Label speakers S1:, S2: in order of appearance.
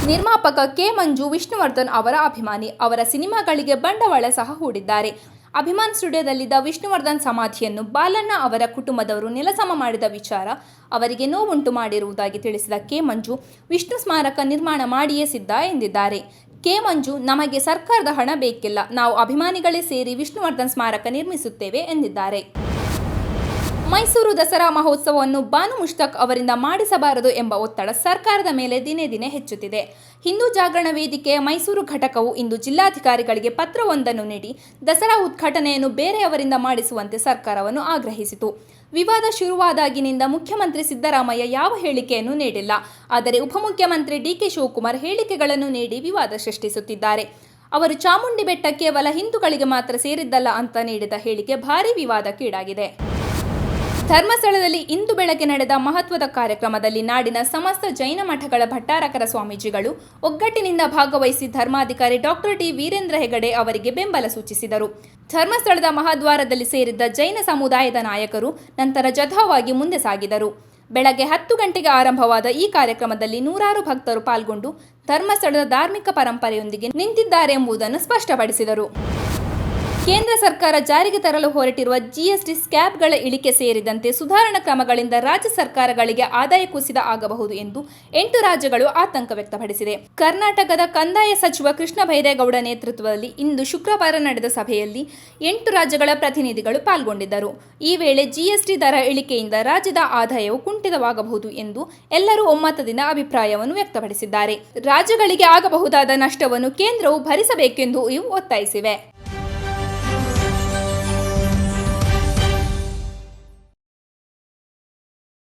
S1: ನಿರ್ಮಾಪಕ ಕೆ. ಮಂಜು ವಿಷ್ಣುವರ್ಧನ್ ಅವರ ಅಭಿಮಾನಿ. ಅವರ ಸಿನಿಮಾಗಳಿಗೆ ಬಂಡವಾಳ ಸಹ ಹೂಡಿದ್ದಾರೆ. ಅಭಿಮಾನ್ ಸ್ಟುಡಿಯೋದಲ್ಲಿದ್ದ ವಿಷ್ಣುವರ್ಧನ್ ಸಮಾಧಿಯನ್ನು ಬಾಲಣ್ಣ ಅವರ ಕುಟುಂಬದವರು ನೆಲಸಮ ಮಾಡಿದ ವಿಚಾರ ಅವರಿಗೆ ನೋವುಂಟು ಮಾಡಿರುವುದಾಗಿ ತಿಳಿಸಿದ ಕೆ. ಮಂಜು, ವಿಷ್ಣು ಸ್ಮಾರಕ ನಿರ್ಮಾಣ ಮಾಡಿಯೇ ಸಿದ್ಧ ಎಂದಿದ್ದಾರೆ. ಕೆ. ಮಂಜು, ನಮಗೆ ಸರ್ಕಾರದ ಹಣ ಬೇಕಿಲ್ಲ, ನಾವು ಅಭಿಮಾನಿಗಳೇ ಸೇರಿ ವಿಷ್ಣುವರ್ಧನ್ ಸ್ಮಾರಕ ನಿರ್ಮಿಸುತ್ತೇವೆ ಎಂದಿದ್ದಾರೆ. ಮೈಸೂರು ದಸರಾ ಮಹೋತ್ಸವವನ್ನು ಬಾನು ಮುಷ್ತಾಕ್ ಅವರಿಂದ ಮಾಡಿಸಬಾರದು ಎಂಬ ಒತ್ತಡ ಸರ್ಕಾರದ ಮೇಲೆ ದಿನೇ ದಿನೇ ಹೆಚ್ಚುತ್ತಿದೆ. ಹಿಂದೂ ಜಾಗರಣ ವೇದಿಕೆಯ ಮೈಸೂರು ಘಟಕವು ಇಂದು ಜಿಲ್ಲಾಧಿಕಾರಿಗಳಿಗೆ ಪತ್ರವೊಂದನ್ನು ನೀಡಿ ದಸರಾ ಉದ್ಘಾಟನೆಯನ್ನು ಬೇರೆಯವರಿಂದ ಮಾಡಿಸುವಂತೆ ಸರ್ಕಾರವನ್ನು ಆಗ್ರಹಿಸಿತು. ವಿವಾದ ಶುರುವಾದಾಗಿನಿಂದ ಮುಖ್ಯಮಂತ್ರಿ ಸಿದ್ದರಾಮಯ್ಯ ಯಾವ ಹೇಳಿಕೆಯನ್ನು ನೀಡಿಲ್ಲ. ಆದರೆ ಉಪಮುಖ್ಯಮಂತ್ರಿ ಡಿ.ಕೆ. ಶಿವಕುಮಾರ್ ಹೇಳಿಕೆಗಳನ್ನು ನೀಡಿ ವಿವಾದ ಸೃಷ್ಟಿಸುತ್ತಿದ್ದಾರೆ. ಅವರು ಚಾಮುಂಡಿ ಬೆಟ್ಟ ಕೇವಲ ಹಿಂದೂಗಳಿಗೆ ಮಾತ್ರ ಸೇರಿದ್ದಲ್ಲ ಅಂತ ನೀಡಿದ ಹೇಳಿಕೆ ಭಾರೀ ವಿವಾದಕ್ಕೀಡಾಗಿದೆ. ಧರ್ಮಸ್ಥಳದಲ್ಲಿ ಇಂದು ಬೆಳಗ್ಗೆ ನಡೆದ ಮಹತ್ವದ ಕಾರ್ಯಕ್ರಮದಲ್ಲಿ ನಾಡಿನ ಸಮಸ್ತ ಜೈನ ಮಠಗಳ ಭಟ್ಟಾರಕರ ಸ್ವಾಮೀಜಿಗಳು ಒಗ್ಗಟ್ಟಿನಿಂದ ಭಾಗವಹಿಸಿ ಧರ್ಮಾಧಿಕಾರಿ ಡಾಕ್ಟರ್ ಡಿ. ವೀರೇಂದ್ರ ಹೆಗಡೆ ಅವರಿಗೆ ಬೆಂಬಲ ಸೂಚಿಸಿದರು. ಧರ್ಮಸ್ಥಳದ ಮಹಾದ್ವಾರದಲ್ಲಿ ಸೇರಿದ್ದ ಜೈನ ಸಮುದಾಯದ ನಾಯಕರು ನಂತರ ಜಥಾವಾಗಿ ಮುಂದೆ ಸಾಗಿದರು. ಬೆಳಗ್ಗೆ 10 ಗಂಟೆಗೆ ಆರಂಭವಾದ ಈ ಕಾರ್ಯಕ್ರಮದಲ್ಲಿ ನೂರಾರು ಭಕ್ತರು ಪಾಲ್ಗೊಂಡು ಧರ್ಮಸ್ಥಳದ ಧಾರ್ಮಿಕ ಪರಂಪರೆಯೊಂದಿಗೆ ನಿಂತಿದ್ದಾರೆಂಬುದನ್ನು ಸ್ಪಷ್ಟಪಡಿಸಿದರು. ಕೇಂದ್ರ ಸರ್ಕಾರ ಜಾರಿಗೆ ತರಲು ಹೊರಟಿರುವ ಜಿಎಸ್ಟಿ ಸ್ಲ್ಯಾಬ್ಗಳ ಇಳಿಕೆ ಸೇರಿದಂತೆ ಸುಧಾರಣಾ ಕ್ರಮಗಳಿಂದ ರಾಜ್ಯ ಸರ್ಕಾರಗಳಿಗೆ ಆದಾಯ ಕುಸಿತ ಆಗಬಹುದು ಎಂದು 8 ರಾಜ್ಯಗಳು ಆತಂಕ ವ್ಯಕ್ತಪಡಿಸಿದೆ. ಕರ್ನಾಟಕದ ಕಂದಾಯ ಸಚಿವ ಕೃಷ್ಣ ಬೈರೇಗೌಡ ನೇತೃತ್ವದಲ್ಲಿ ಇಂದು ಶುಕ್ರವಾರ ನಡೆದ ಸಭೆಯಲ್ಲಿ 8 ರಾಜ್ಯಗಳ ಪ್ರತಿನಿಧಿಗಳು ಪಾಲ್ಗೊಂಡಿದ್ದರು. ಈ ವೇಳೆ ಜಿಎಸ್ಟಿ ದರ ಇಳಿಕೆಯಿಂದ ರಾಜ್ಯದ ಆದಾಯವು ಕುಂಠಿತವಾಗಬಹುದು ಎಂದು ಎಲ್ಲರೂ ಒಮ್ಮತದಿಂದ ಅಭಿಪ್ರಾಯವನ್ನು ವ್ಯಕ್ತಪಡಿಸಿದ್ದಾರೆ. ರಾಜ್ಯಗಳಿಗೆ ಆಗಬಹುದಾದ ನಷ್ಟವನ್ನು ಕೇಂದ್ರವು ಭರಿಸಬೇಕೆಂದು ಇವು ಒತ್ತಾಯಿಸಿವೆ.